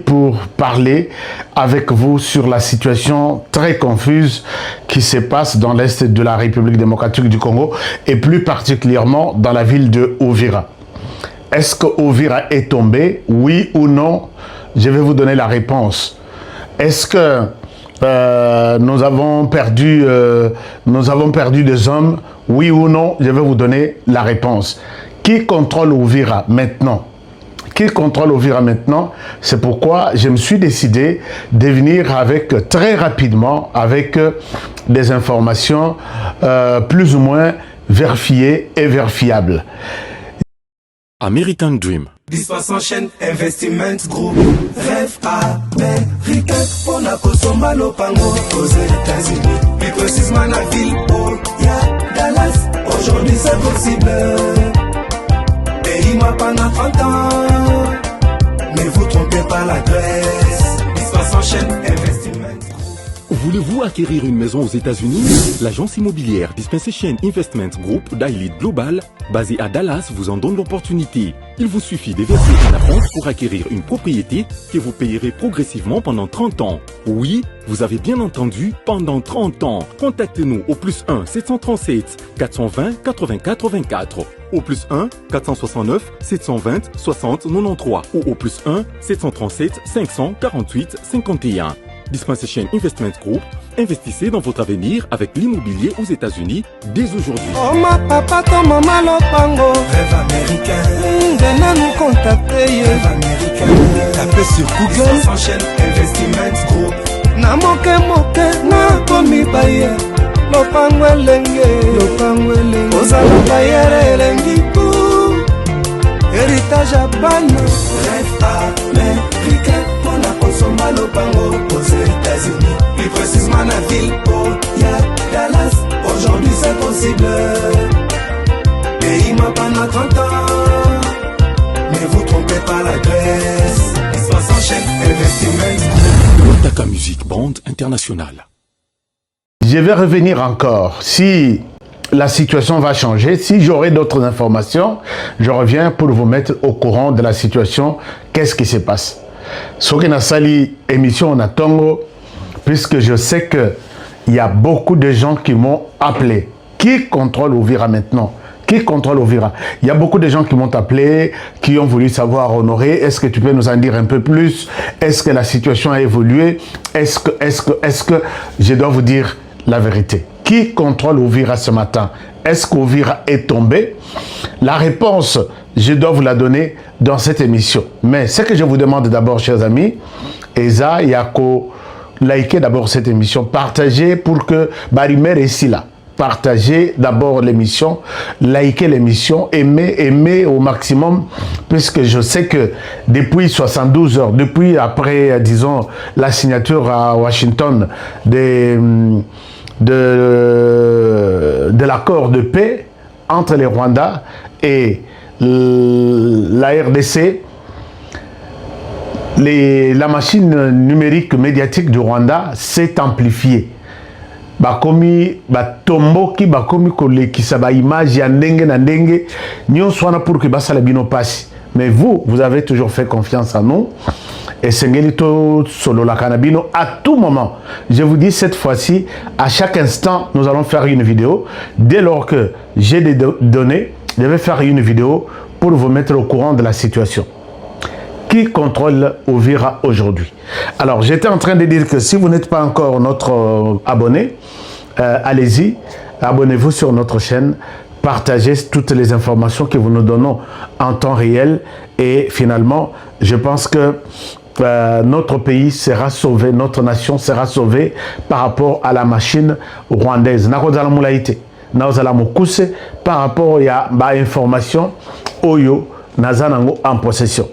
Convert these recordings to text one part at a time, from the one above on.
pour parler avec vous sur la situation très confuse qui se passe dans l'Est de la République démocratique du Congo et plus particulièrement dans la ville de Uvira. Est-ce que Uvira est tombé? Oui ou non? Je vais vous donner la réponse. Est-ce que nous avons perdu des hommes? Oui ou non? Je vais vous donner la réponse. Qui contrôle Uvira maintenant? Qui contrôle Uvira maintenant? C'est pourquoi je me suis décidé de venir avec très rapidement avec des informations plus ou moins vérifiées et vérifiables. American Dream. Dispassant chaîne Investment Group. Rêve américain pour la Kosoma Lopango aux États-Unis. Plus précisément la ville où y'a Dallas. Aujourd'hui c'est possible. Pays moi pendant 30 ans. Ne vous trompez pas l'adresse. Dispassant chaîne Investment. Voulez-vous acquérir une maison aux États-Unis? L'agence immobilière Dispensation Investment Group d'Elite Global, basée à Dallas, vous en donne l'opportunité. Il vous suffit de verser un acompte pour acquérir une propriété que vous payerez progressivement pendant 30 ans. Oui, vous avez bien entendu, pendant 30 ans. Contactez-nous au +1 737 420 80 84, au +1 469 720 60 93 ou au +1 737 548 51. Dispensation Investment Group, investissez dans votre avenir avec l'immobilier aux États-Unis dès aujourd'hui. Oh ma papa, ton maman Lopango. Rêve américain. Venez nous contacter. Rêve américain. Tapez sur Google. Dispensation Investment Group. Na moke na komi baye. Lopango elenge. Lopango elenge. Ozala baye elengi pou. Héritage à banne. Rêve américain. Pour la consommer Lopango aux États-Unis. Plus précisément la ville où y'a Dallas. Aujourd'hui c'est possible. Pays moi pendant 30 ans. Ne vous trompez pas l'adresse. Dispassant chaîne Investment. Taka Music Band International. Je vais revenir encore. Si la situation va changer, si j'aurai d'autres informations, je reviens pour vous mettre au courant de la situation. Qu'est-ce qui se passe? Ce qui n'a sali émission en Tongo, puisque je sais qu'il y a beaucoup de gens qui m'ont appelé. Qui contrôle Uvira maintenant? Qui contrôle Uvira? Il y a beaucoup de gens qui m'ont appelé, qui ont voulu savoir, Honoré, est-ce que tu peux nous en dire un peu plus? Est-ce que la situation a évolué? Est-ce que je dois vous dire la vérité? Qui contrôle Uvira ce matin? Est-ce qu'Uvira est tombé? La réponse, je dois vous la donner dans cette émission. Mais ce que je vous demande d'abord, chers amis, Eza, Yako, likez d'abord cette émission, partagez pour que Barimer est ici là. Partagez d'abord l'émission, likez l'émission, aimez au maximum, puisque je sais que depuis 72 heures, depuis après, disons, la signature à Washington de l'accord de paix entre les Rwandais et la RDC, la machine numérique médiatique du Rwanda s'est amplifiée. Bakomi batomboki bakomi kolekisa ba image ya ndenge na ndenge nyonso wana pour que basala bino pasi. Mais vous avez toujours fait confiance en nous. Et Sengelito Solo la Canabino, à tout moment, je vous dis cette fois-ci, à chaque instant, nous allons faire une vidéo. Dès lors que j'ai des données, je vais faire une vidéo pour vous mettre au courant de la situation. Qui contrôle Uvira aujourd'hui? Alors, j'étais en train de dire que si vous n'êtes pas encore notre abonné, allez-y, abonnez-vous sur notre chaîne, partagez toutes les informations que nous donnons en temps réel et finalement, je pense que notre pays sera sauvé, notre nation sera sauvée par rapport à la machine rwandaise. Par rapport à l'information Oyo Nazanango en possession.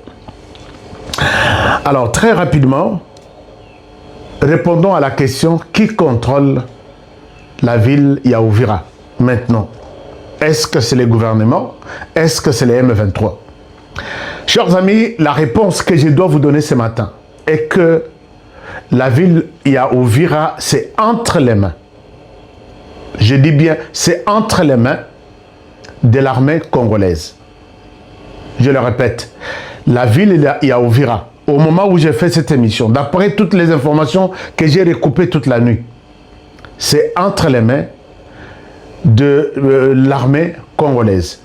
Alors, très rapidement, répondons à la question qui contrôle la ville Uvira maintenant. Est-ce que c'est le gouvernement? Est-ce que c'est les M23? Chers amis, la réponse que je dois vous donner ce matin est que la ville Uvira, c'est entre les mains. Je dis bien, c'est entre les mains de l'armée congolaise. Je le répète, la ville Uvira au moment où j'ai fait cette émission, d'après toutes les informations que j'ai recoupées toute la nuit, c'est entre les mains de l'armée congolaise.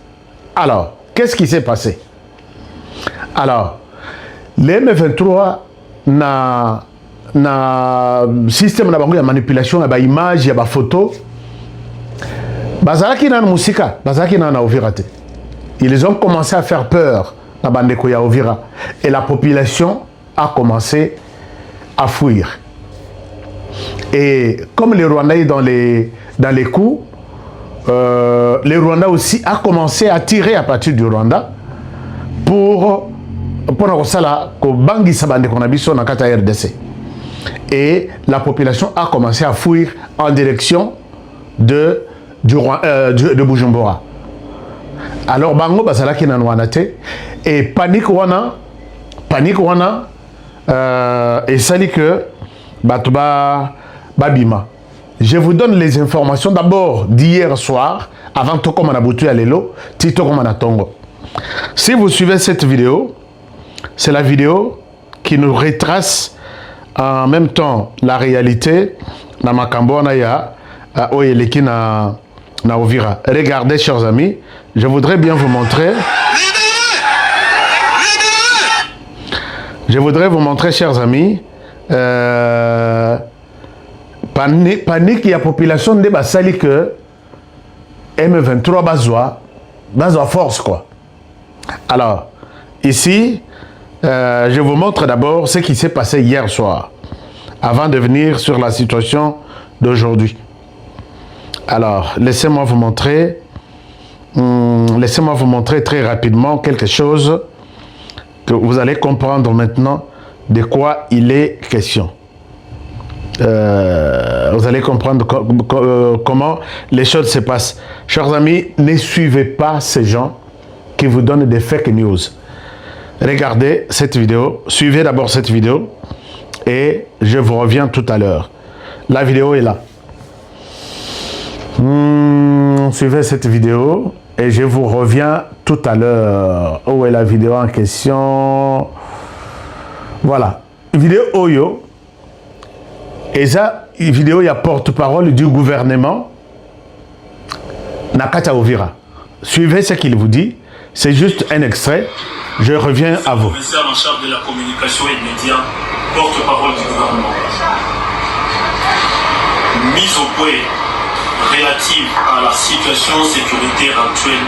Alors, qu'est-ce qui s'est passé? Alors, les M23 na système de manipulation, il y a des images, il y a des photos. Bazalaki na musika, bazalaki na Uvira te. Ils ont commencé à faire peur na bandeko ya Uvira et la population a commencé à fuir. Et comme les Rwandais dans les coups, les Rwandais aussi a commencé à tirer à partir du Rwanda pour RDC. Et la population a commencé à fuir en direction de Bujumbura. Alors bango basala ki nanwanate et panique wana et sali que batuba babima. Je vous donne les informations d'abord d'hier soir avant tout comme on a boutu à l'élo, tito comme on a tongo. Si vous suivez cette vidéo, c'est la vidéo qui nous retrace en même temps la réalité na makambo na ya oyeleki na Uvira. Regardez, chers amis, je voudrais bien vous montrer. Je voudrais vous montrer, chers amis, panique, il y a population de Basali que M23 bazoa force quoi. Alors, ici, je vous montre d'abord ce qui s'est passé hier soir, avant de venir sur la situation d'aujourd'hui. Alors, laissez-moi vous montrer très rapidement quelque chose que vous allez comprendre maintenant de quoi il est question. Vous allez comprendre comment les choses se passent. Chers amis, ne suivez pas ces gens qui vous donnent des fake news. Regardez cette vidéo, suivez d'abord cette vidéo et je vous reviens tout à l'heure. La vidéo est là. Suivez cette vidéo et je vous reviens tout à l'heure. Où est la vidéo en question? Voilà. Vidéo Oyo. Et ça, vidéo, il y a porte-parole du gouvernement Nakata Uvira. Suivez ce qu'il vous dit. C'est juste un extrait. Je reviens à vous. Commissaire en charge de la communication et médias, porte-parole du gouvernement. Mise au point relative à la situation sécuritaire actuelle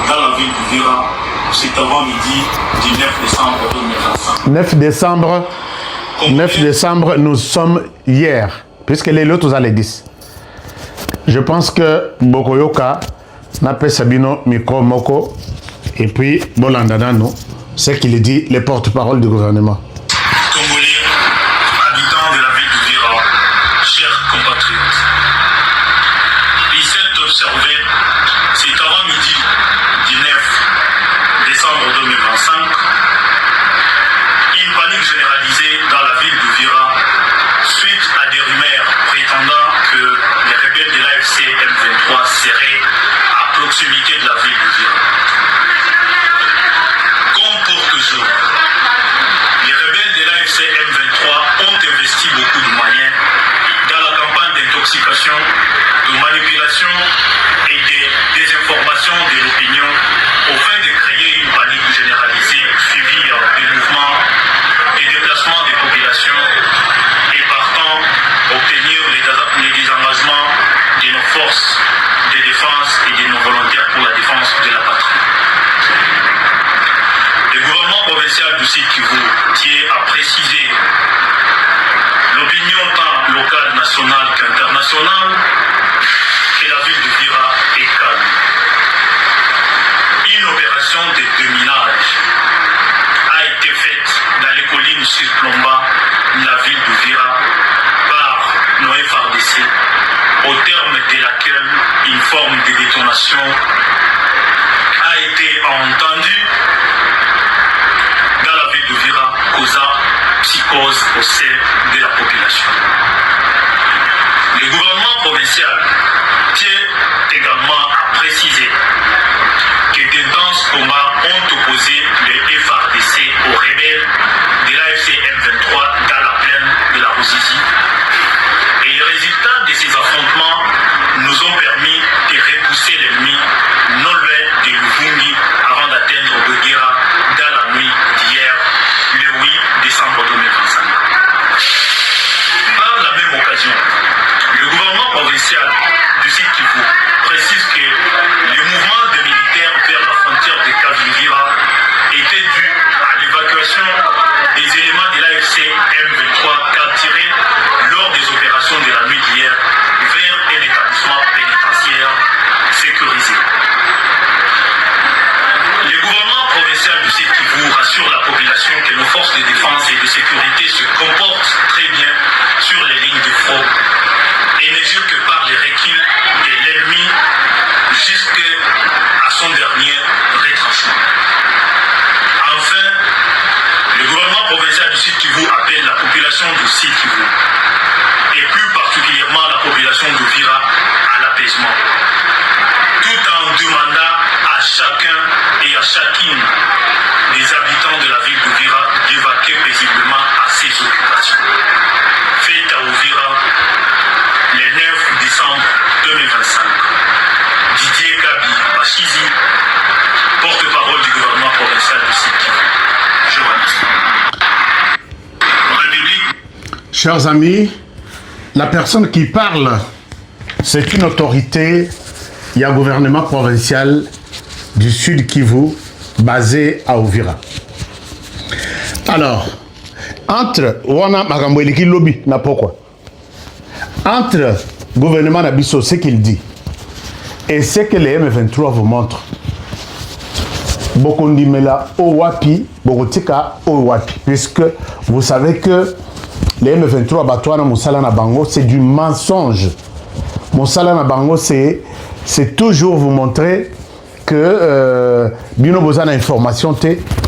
dans la ville d'Uvira, c'est avant-midi du 9 décembre 2025. 9 décembre, nous sommes hier, puisque les lots les 10. Je pense que Bokoyoka n'a pas Sabino Miko Moko et puis Bolandadano, c'est qu'il dit les porte-parole du gouvernement. Congolais, habitants de la ville d'Uvira, chers compatriotes, il s'est observé, c'est avant-midi du 9 décembre 2025, une panique généralisée dans la ville d'Uvira suite à des rumeurs prétendant que les rebelles de l'AFC M23 seraient à proximité de la ville d'Uvira. Comme pour toujours, les rebelles de l'AFC M23 ont investi beaucoup de moyens dans la campagne d'intoxication, de manipulation et de désinformation de l'opinion au fin de créer une panique généralisée suivie des mouvements et déplacements des populations et partant obtenir les désengagements de nos forces de défense et de nos volontaires pour la défense de la patrie. Le gouvernement provincial du Sud Kivu tient à préciser l'opinion tant locale, nationale qu'internationale que la ville d'Uvira est calme. Une opération de déminage a été faite dans les collines sur-Plomba, la ville d'Uvira, par nos FARDC, au terme de laquelle une forme de détonation a été entendue dans la ville d'Uvira, causant psychose au sein de la population. Le gouvernement provincial tient également à préciser que d'intenses combats ont opposé le FARDC aux rebelles de l'AFC M23 dans la plaine de la Ruzizi. Et les résultats de ces affrontements nous ont permis de repousser l'ennemi non loin de Luvungi avant d'atteindre Boguera dans la nuit d'hier, le 8 décembre 2025. Par la même occasion, le gouvernement provincial du Sud Kivu précise que le mouvement des militaires vers la frontière de Kavivira était dû à l'évacuation des éléments de l'AFC M23 capturés lors des opérations de la nuit d'hier vers un établissement pénitentiaire sécurisé. Le gouvernement provincial du Sud Kivu rassure la population que nos forces de défense et de sécurité se comportent très bien sur les lignes de front et ne jurent que par les reculs de l'ennemi jusqu'à son dernier retranchement. Enfin, le gouvernement provincial du Sud Kivu appelle la population du Sud Kivu et plus particulièrement la population d'Uvira à l'apaisement, tout en demandant à chacun et à chacune des habitants de la ville d'Uvira d'évacuer paisiblement à ses occupations. Faites à Uvira le 9 décembre 2025. Didier Kabi Bachizi, porte-parole du gouvernement provincial du Sud Kivu. Je vous remercie. République. Chers amis, la personne qui parle, c'est une autorité, il y a un gouvernement provincial du Sud Kivu basé à Uvira. Alors, entre Wana Magamboeliki Lobby, n'a pourquoi. Entre gouvernement Nabiso, ce qu'il dit, et ce que les M23 vous montrent, Bokondimela Owapi, Bokotika Owapi, puisque vous savez que les M23 Batouana Moussala Nabango, c'est du mensonge. Moussala Nabango, c'est toujours vous montrer que Bino Boza na information,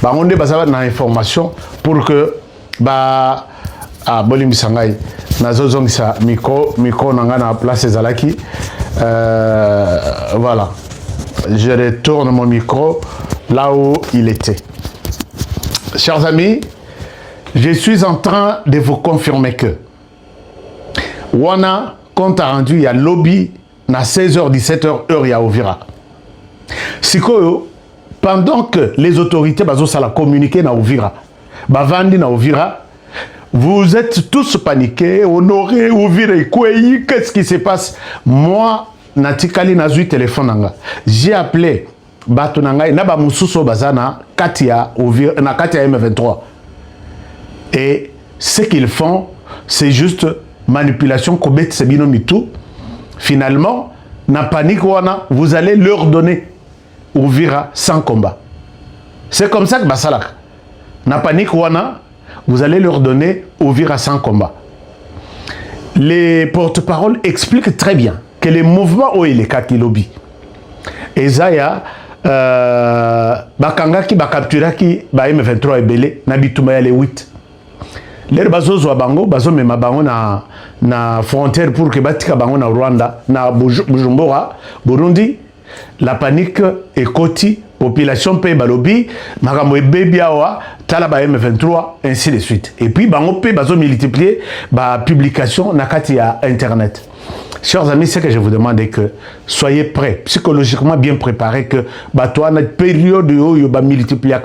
on est basé na information pour que Bolim Sangai, Nazozong sa micro nanga na place Zalaki. Voilà. Je retourne mon micro là où il était. Chers amis, je suis en train de vous confirmer que Wana, compte rendu, il y a lobby na 16h, 17h, heure, il y a Uvira. Sikoyo, pendant que les autorités bazo la communiquer na Uvira, bavandi na Uvira, vous êtes tous paniqués, honorés, Uvira, qu'est-ce qui se passe? Moi, natikali nazui téléphone nanga. J'ai appelé Batonanga et Naba Moussousou Bazana, Katia Uvira, na Katia M23. Et ce qu'ils font, c'est juste manipulation, Kobet Sebino Mitou. Finalement, na panique wana, vous allez leur donner Uvira sans combat. C'est comme ça que Basalak. Na panique wana, vous allez leur donner Uvira sans combat. Les porte-paroles expliquent très bien que les mouvements où il est kaki lobby. Et Zaya, bakangaki, bakapturaki, ba M23 ebele, nabituma les 8. Les bazozo à bango, bazo mema bango na frontière pour que batika bango na Rwanda, na Bujumbura, Burundi. La panique est côté, population paye balobi, makambo ebebiawa, talaba M23, ainsi de suite. Et puis bango paye bazo multiplier ba publication na kati ya internet. Chers amis, c'est que je vous demande est que soyez prêts, psychologiquement bien préparés, que toi, notre période où il y a multiplié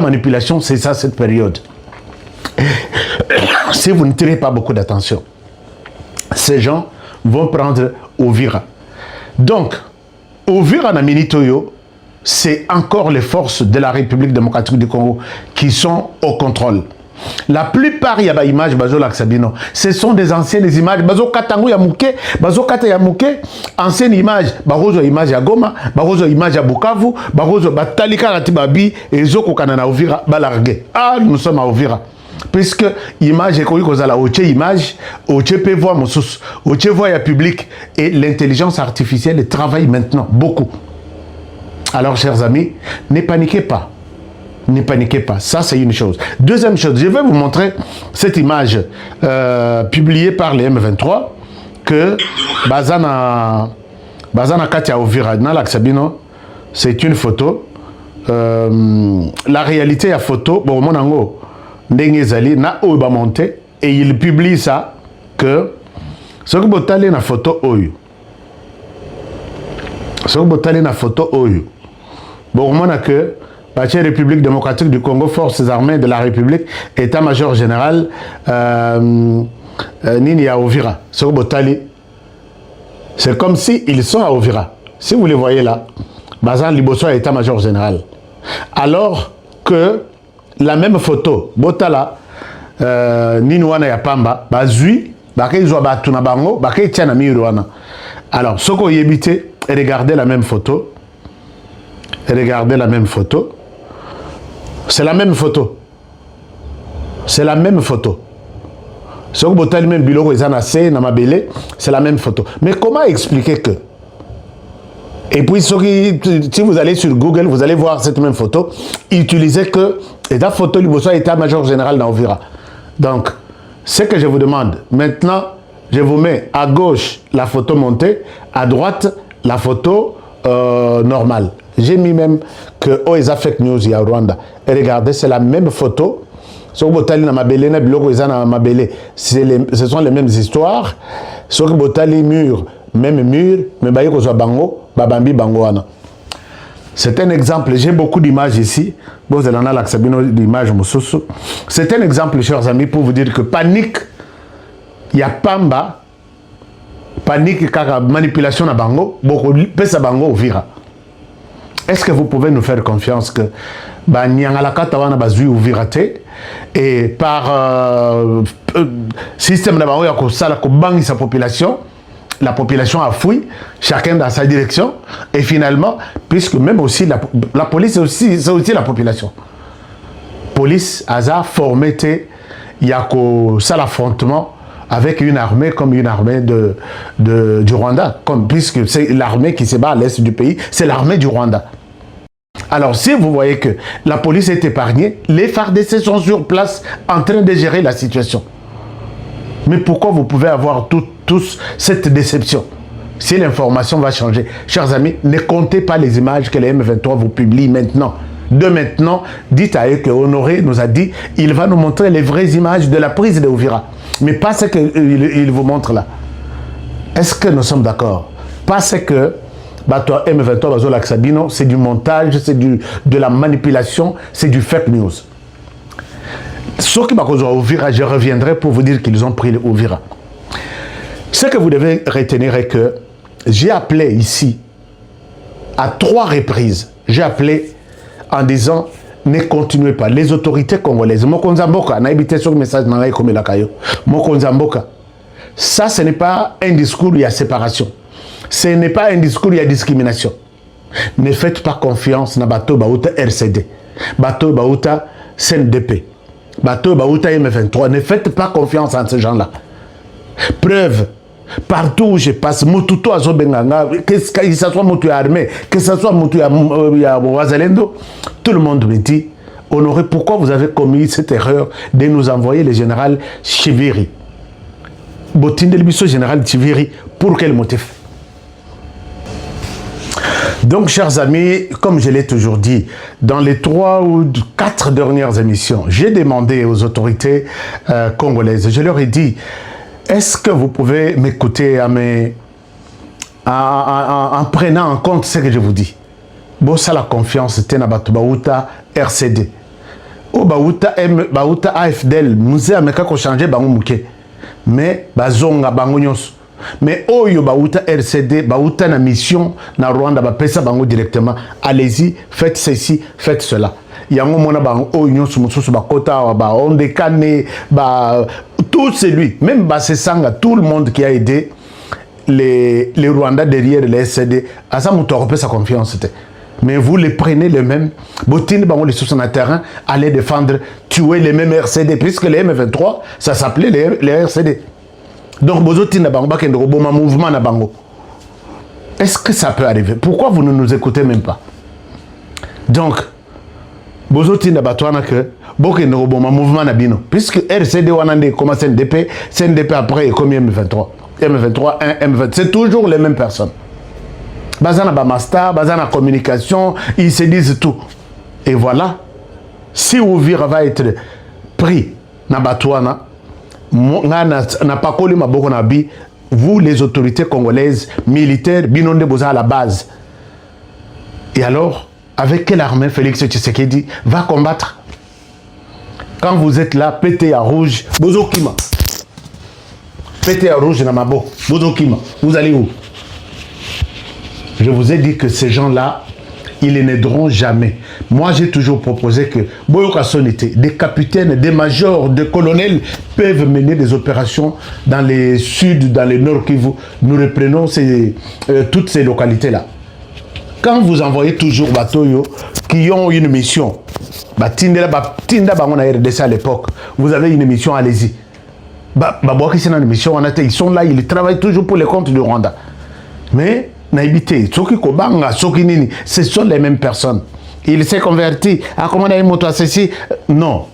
manipulation, c'est ça cette période. Si vous ne tirez pas beaucoup d'attention, ces gens vont prendre Uvira. Donc, Uvira na Minitoyo, c'est encore les forces de la République démocratique du Congo qui sont au contrôle. La plupart il y a des images bazo laksabino, ce sont des anciennes images bazo katango ya muke, bazo kata ya muke, ancienne image, barozo image ya Goma, barozo image ya Bukavu, barozo batalika na tibabi et zoko kanana Uvira balargué. Ah, nous sommes à Uvira. Puisque image est kozala oche image, oche peut voir moussous, oche voit ya public et l'intelligence artificielle travaille maintenant beaucoup. Alors chers amis, ne paniquez pas. Ne paniquez pas, ça c'est une chose. Deuxième chose, je vais vous montrer cette image publiée par les M23 que Bazana Katia Ovira, dans l'Axabino, c'est une photo. La réalité à photo, bon, mon ango, Ndengezali, na Oba monté, et il publie ça, que ce que Botale na photo Oyo. Ce que Botale na photo Oyo. Bon, on a que la République démocratique du Congo, Forces armées de la République, État-major général, Nini à Ovira. Ce que Botale, c'est comme si ils sont à Ovira. Si vous les voyez là, Bazan Liboso État-major général. Alors que la même photo, Botala, Ninouana Yapamba, Bazui, Bakay Batuna Bango, Bakay Tiana Miruana. Alors, ce qu'on y évité, regardez la même photo. Regardez la même photo. C'est la même photo. C'est la même photo. Ce que Botali même Biloko Zanase, Namabele, c'est la même photo. Mais comment expliquer que? Et puis, si vous allez sur Google, vous allez voir cette même photo. Il utilisait que, et la photo, il y a état-major général dans Ovira. Donc, ce que je vous demande, maintenant, je vous mets à gauche la photo montée, à droite la photo normale. J'ai mis même que Oeza Fake News, il y a Rwanda. Et regardez, c'est la même photo. Ce sont les mêmes histoires. Ce que Botali mur, même mur, mais Bango, Babambi Bangoana. C'est un exemple, j'ai beaucoup d'images ici. Vous allez en avoir d'images. C'est un exemple, chers amis, pour vous dire que panique, il y a Pamba, panique, manipulation à Bango, beaucoup de Bango vira. Est-ce que vous pouvez nous faire confiance que et par système de sa population, la population a fui, chacun dans sa direction, et finalement, puisque même aussi la police, c'est aussi la population. Police a formé, il y a ça l'affrontement avec une armée comme une armée du Rwanda, puisque c'est l'armée qui se bat à l'est du pays, c'est l'armée du Rwanda. Alors, si vous voyez que la police est épargnée, les FARDC sont sur place en train de gérer la situation. Mais pourquoi vous pouvez avoir tous cette déception? Si l'information va changer, chers amis, ne comptez pas les images que les M23 vous publient maintenant. De maintenant, dites à eux que Honoré nous a dit, il va nous montrer les vraies images de la prise de Ouvira. Mais pas ce qu'il vous montre là. Est-ce que nous sommes d'accord? Pas ce que M23 c'est du montage, c'est de la manipulation, c'est du fake news. Sauf que Ouvira, je reviendrai pour vous dire qu'ils ont pris le Ouvira. Ce que vous devez retenir est que j'ai appelé ici, à 3 reprises, j'ai appelé en disant ne continuez pas. Les autorités congolaises, Mokonzamboka, n'a évité sur le message dans comme la caillou. Mokonzamboka, ça ce n'est pas un discours où il y a séparation. Ce n'est pas un discours où il y a discrimination. Ne faites pas confiance dans Bato Baouta RCD, Bato Baouta CNDP, Bato Baouta M23. Ne faites pas confiance en ces gens-là. Preuve, partout où je passe, Moutouto Azobenganga, que ce soit Moutou armé, que ce soit Moutou Wazalendo, tout le monde me dit, Honoré, pourquoi vous avez commis cette erreur de nous envoyer le général Chiviri? Botin de l'Ibiso général Chiviri, pour quel motif? Donc, chers amis, comme je l'ai toujours dit, dans les 3 ou 4 dernières émissions, j'ai demandé aux autorités congolaises, je leur ai dit, est-ce que vous pouvez m'écouter en prenant en compte ce que je vous dis? Bon, ça la confiance, c'était na Baouta RCD. Ou Baouta AFDL, nous avons changé bango mouké. Mais bazonga bango nyos. Mais oyo Baouta RCD, Baouta na mission na Rwanda ba pesa bango directement. Allez-y, faites ceci, faites cela. Yango mona bango oyo nyos mususu ba kota ba ondekane ba tout celui, même Bassesanga, tout le monde qui a aidé les Rwandais derrière les SCD, à ça on sa confiance. Mais vous les prenez les mêmes, Botine bango les sous sur le terrain, allez défendre, tuer les mêmes RCD, puisque les M23, ça s'appelait les RCD. Donc, Bozotine bango bakendo roboma mouvement na bango. Est-ce que ça peut arriver? Pourquoi vous ne nous écoutez même pas? Donc, Bozotine batouana que bakendo roboma mouvement na bino, puisque RCD wanande comme CNDP après combien M23? M23 1, M20. C'est toujours les mêmes personnes. Bazana Bamasta, Bazana Communication, ils se disent tout. Et voilà, si Ouvira va être pris, Nabatouana, vous, les autorités congolaises, militaires, binonde boza à la base. Et alors, avec quelle armée Félix Tshisekedi va combattre? Quand vous êtes là, pété à rouge, Bozokima. Pété à rouge, Namabo, Bozokima. Vous allez où? Je vous ai dit que ces gens-là, ils n'aideront jamais. Moi, j'ai toujours proposé que Boyoka Sonité, des capitaines, des majors, des colonels peuvent mener des opérations dans les sud, dans les nord Kivu. Nous reprenons toutes ces localités-là. Quand vous envoyez toujours Batoyo qui ont une mission, Tinda Bangon RDC à l'époque, vous avez une mission, allez-y. Ils sont là, ils travaillent toujours pour les comptes du Rwanda. Mais ce sont les mêmes personnes. Il s'est converti. Ah, comment on a moto à ceci? Non.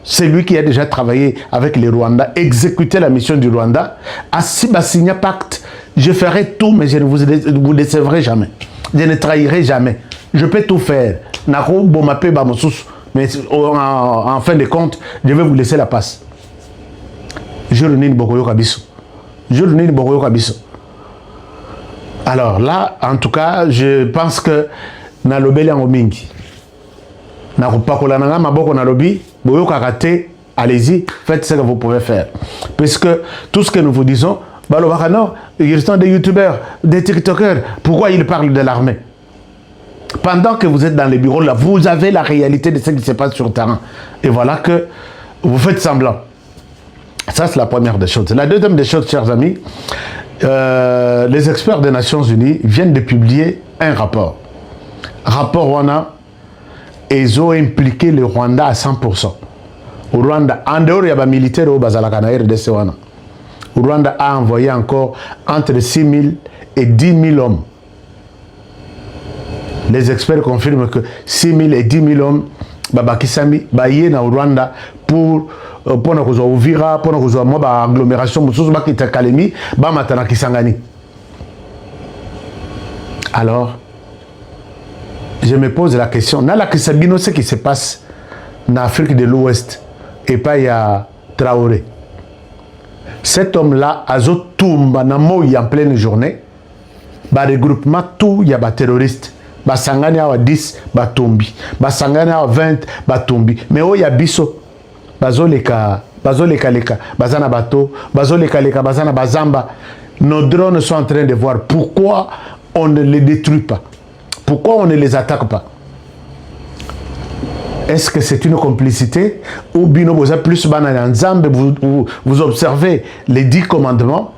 C'est lui qui a déjà travaillé avec les Rwandais, exécuté la mission du Rwanda. A signé pacte. Je ferai tout, mais je ne vous décevrai jamais. Je ne trahirai jamais. Je peux tout faire. Mais en fin de compte, je vais vous laisser la passe. Alors là, en tout cas, je pense que Nalobeli en Omingi. Allez-y, faites ce que vous pouvez faire. Puisque tout ce que nous vous disons, ils sont des youtubeurs, des tiktokers. Pourquoi ils parlent de l'armée? Pendant que vous êtes dans les bureaux là, vous avez la réalité de ce qui se passe sur le terrain. Et voilà que vous faites semblant. Ça, c'est la première des choses. La deuxième des choses, chers amis, les experts des Nations Unies viennent de publier un rapport. Rapport Rwanda, ils ont impliqué le Rwanda à 100%. Au Rwanda, en dehors, il y a des militaires au Bazalakana RDC. Le Rwanda a envoyé encore entre 6 000 et 10 000 hommes. Les experts confirment que 6 000 et 10 000 hommes Babakisami baye na Rwanda pour nous Uvira, pour nous avoir agglomération, mususu bakita Kalemi, ba matana Kisangani. Alors, je me pose la question, na la Kisabino, ce qui se passe en Afrique de l'Ouest et pas il y a Traoré. Cet homme-là, Azo Toumba Namoy en pleine journée, ba regroupement tout il y a des terroristes. Basangani awa 10 batombi, basangani awa 20 batombi. Mais oh ya biso, bazoleka leka, bazana bato, bazoleka leka, bazana bazamba. Nos drones sont en train de voir pourquoi on ne les détruit pas, pourquoi on ne les attaque pas. Est-ce que c'est une complicité ou bien vous avez plus vous observez les 10 commandements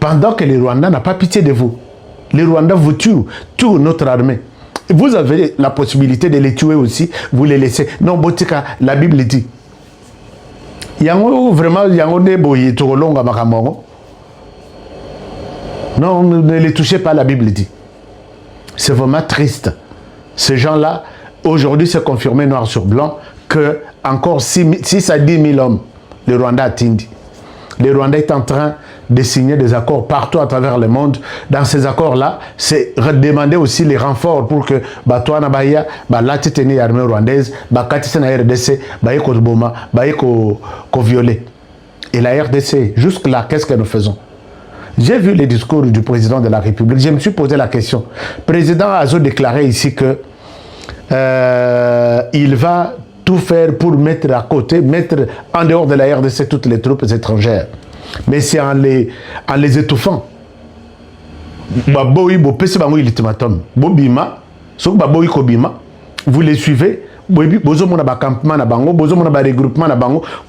pendant que les Rwandais n'ont pas pitié de vous. Les Rwandais vous tuent notre armée. Vous avez la possibilité de les tuer aussi, vous les laissez. Non, Botika, la Bible dit. Yango vraiment, yango deboye tolonga makamongo. Non, ne les touchez pas, la Bible dit. C'est vraiment triste. Ces gens-là, aujourd'hui, c'est confirmé noir sur blanc que encore 6 à 10 000 hommes, le Rwanda a tindi. Le Rwanda est en train de signer des accords partout à travers le monde. Dans ces accords-là, c'est demander aussi les renforts pour que Batouana Bahia, la titanie armée rwandaise, Katissena RDC, ko Boma, ko violer. Et la RDC, jusque-là, qu'est-ce que nous faisons? J'ai vu les discours du président de la République. Je me suis posé la question. Le président a déclaré ici que il va tout faire pour mettre à côté, mettre en dehors de la RDC toutes les troupes étrangères. Mais c'est en les étouffant. Vous les suivez,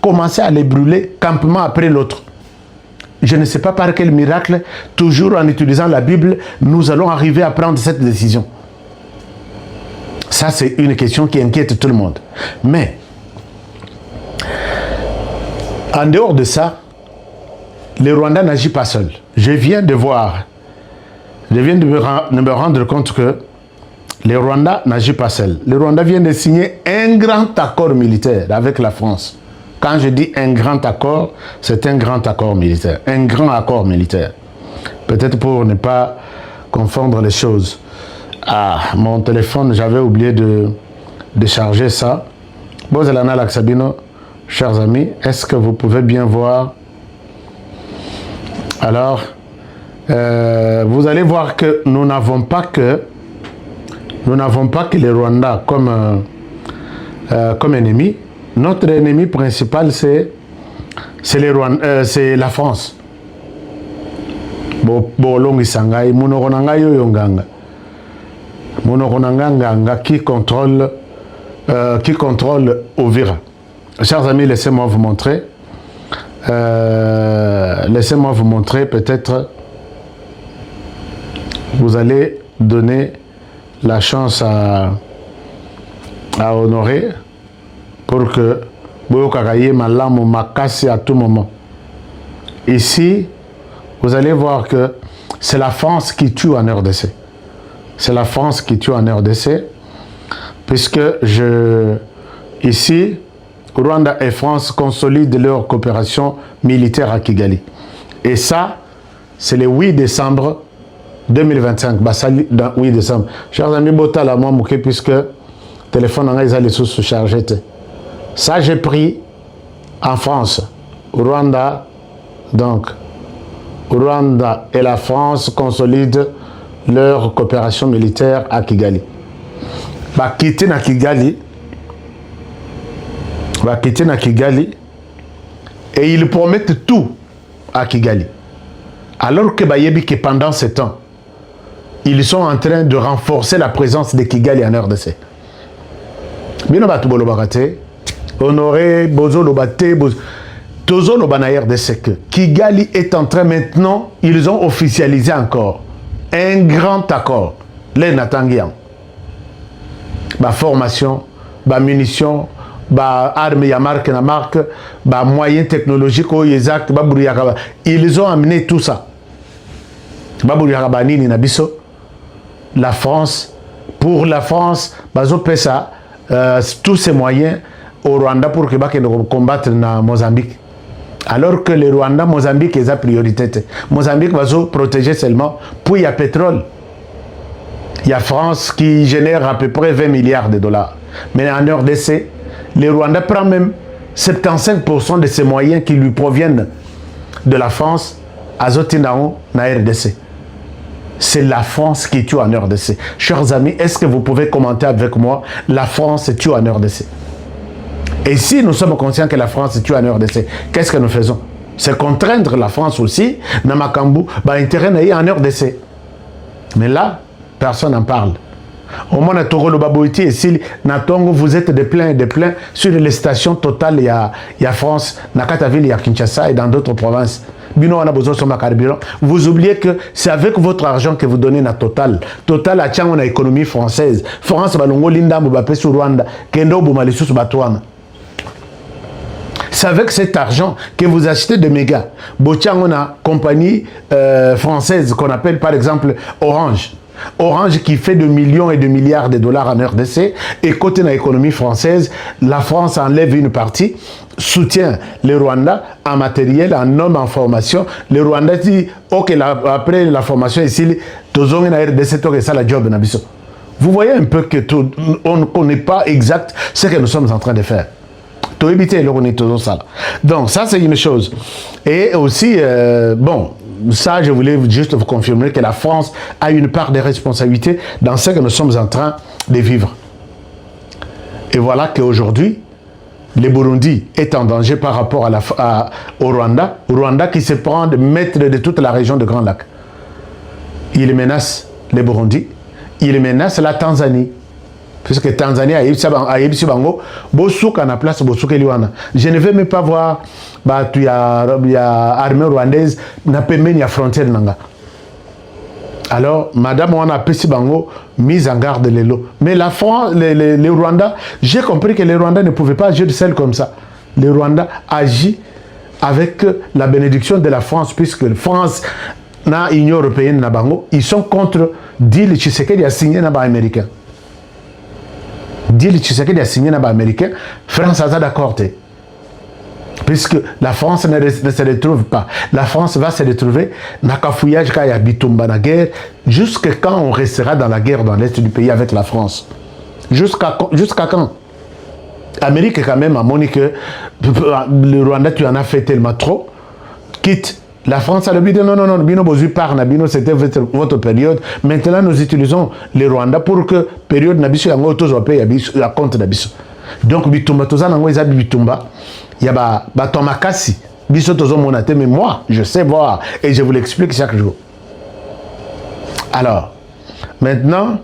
commencez à les brûler campement après l'autre. Je ne sais pas par quel miracle, toujours en utilisant la Bible, nous allons arriver à prendre cette décision. Ça, c'est une question qui inquiète tout le monde. Mais, en dehors de ça, le Rwanda n'agit pas seul. Je viens de me rendre compte que le Rwanda n'agit pas seul. Le Rwanda vient de signer un grand accord militaire avec la France. Quand je dis un grand accord, c'est un grand accord militaire. Un grand accord militaire. Peut-être pour ne pas confondre les choses. Ah, mon téléphone, j'avais oublié de charger ça. Bozalana Laksabino, chers amis, est-ce que vous pouvez bien voir? Alors, vous allez voir que nous n'avons pas que les Rwandais comme ennemis. Notre ennemi principal, c'est la France. Qui contrôle Ovira. Chers amis, laissez-moi vous montrer. Laissez-moi vous montrer, peut-être vous allez donner la chance à Honoré pour que Boyo Kakaye Malamu Makasi à tout moment. Ici, vous allez voir que c'est la France qui tue en RDC. C'est la France qui tue en RDC, puisque ici, Rwanda et France consolident leur coopération militaire à Kigali. Et ça, c'est le 8 décembre 2025. 8 décembre. Chers amis, Botala, moi, Mouké, puisque le téléphone en a les sous-chargés. Ça, j'ai pris en France. Rwanda, donc, Rwanda et la France consolident leur coopération militaire à Kigali. Quitter na Kigali, et ils promettent tout à Kigali. Alors que pendant ce temps, ils sont en train de renforcer la présence de Kigali en RDC. Bino batu bolo bakate, Honoré Bozo Lobate, Tozo Lobana RDC que Kigali est en train maintenant, ils ont officialisé encore un grand accord. Les Natangian. Formation, munitions, armes ya marque na marque, moyens technologiques, ils ont amené tout ça. La France, pour la France, tous ces moyens au Rwanda pour que combattre na Mozambique. Alors que le Rwanda, Mozambique est la priorité. Mozambique va se protéger seulement. Puis il y a pétrole. Il y a France qui génère à peu près 20 milliards de dollars. Mais en RDC, le Rwanda prend même 75% de ces moyens qui lui proviennent de la France à Zotinao, na RDC. C'est la France qui tue en RDC. Chers amis, est-ce que vous pouvez commenter avec moi? La France tue en RDC. Et si nous sommes conscients que la France tue en RDC, qu'est-ce que nous faisons? C'est contraindre la France aussi, dans Makambu, intérêt en RDC. Mais là, personne n'en parle. Au moins, vous êtes de plein sur les stations totales, il y a France, Nakataville, il y a Kinshasa et dans d'autres provinces. Vous oubliez que c'est avec votre argent que vous donnez à Total. Total a tient une économie française. France, Rwanda, Kendo, c'est avec cet argent que vous achetez des mégas. On a compagnie française qu'on appelle par exemple Orange. Orange qui fait de millions et de milliards de dollars en RDC. Et côté de l'économie française, la France enlève une partie, soutient le Rwanda en matériel, en hommes, en formation. Le Rwanda dit, ok, après la formation ici, tous on a RDC, c'est ça la job. Vous voyez un peu que on ne connaît pas exact ce que nous sommes en train de faire. Donc ça c'est une chose. Et aussi, ça je voulais juste vous confirmer que la France a une part de responsabilité dans ce que nous sommes en train de vivre. Et voilà qu'aujourd'hui, le Burundi est en danger par rapport au Rwanda. Rwanda qui se prend de maître de toute la région de Grand Lac. Il menace le Burundi, il menace la Tanzanie. Puisque Tanzanie a eu bango, bosuka na place bosuka liwana. Je ne veux même pas voir il y a armée rwandaise na pembeni ya frontière nanga. Alors madame on a pesi bango mise en garde les lots. Mais la France, les Rwandais, j'ai compris que les Rwandais ne pouvaient pas agir seul comme ça. Les Rwandais agissent avec la bénédiction de la France, puisque la France na Union européenne na bango, ils sont contre deal Tshisekedi a signé na ba américain. Deal Tshisekedi a signé na ba américain, France a d'accord. Puisque la France ne se retrouve pas. La France va se retrouver dans le fouillage quand il y a Bitumba la guerre, jusqu'à quand on restera dans la guerre dans l'est du pays avec la France. Jusqu'à quand? L'Amérique quand même a montré que le Rwanda tu en as fait tellement trop, quitte. La France a le but de non, Bino Bozu par Nabino, c'était votre période. Maintenant, nous utilisons le Rwanda pour que période Nabiso yango tozo paye ya compte Nabiso. Donc Bitumba toza nango eza Bitumba, il y a ba tomakasi. Biso tozo monate, mais moi, je sais voir et je vous l'explique chaque jour. Alors, maintenant,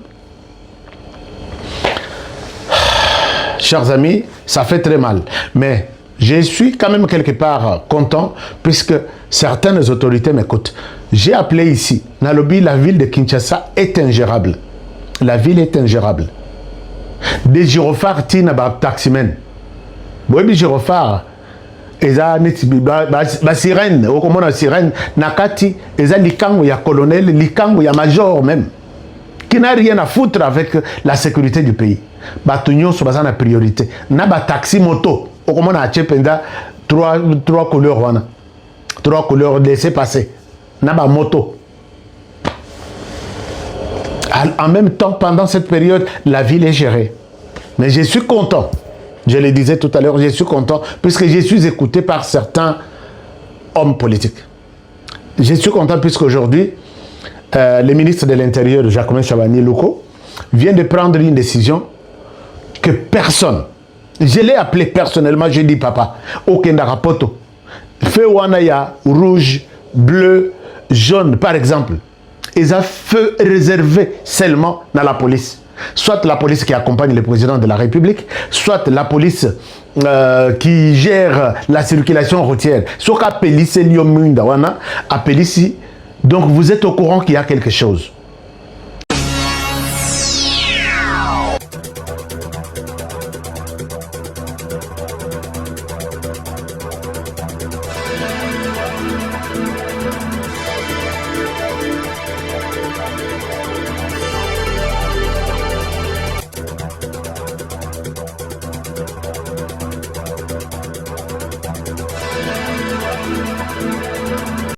chers amis, ça fait très mal, mais je suis quand même quelque part content puisque certaines autorités m'écoutent. J'ai appelé ici, Nalobi, la ville de Kinshasa est ingérable. La ville est ingérable. Des gyrophares tina ba taximen. Boyebi gyrophare, eza neti ba sirène, okomona sirène nakati eza likango ya colonel, likango ya major même, qui n'a rien à foutre avec la sécurité du pays. Bato nyonso baza na priorité. Na ba taxi moto, okomona ache penda trois couleurs wana. 3 couleurs laissez passer. Na ba moto. En même temps, pendant cette période, la ville est gérée. Mais je suis content. Je le disais tout à l'heure, je suis content puisque je suis écouté par certains hommes politiques. Je suis content puisqu'aujourd'hui, le ministre de l'Intérieur, Jacquemin Chabani Loko, vient de prendre une décision que personne, je l'ai appelé personnellement, je dis papa, aucun rapoto. Feu wanaya, rouge, bleu, jaune, par exemple. Ils ont feu réservé seulement dans la police. Soit la police qui accompagne le président de la République, soit la police qui gère la circulation routière. Soit la police, donc vous êtes au courant qu'il y a quelque chose.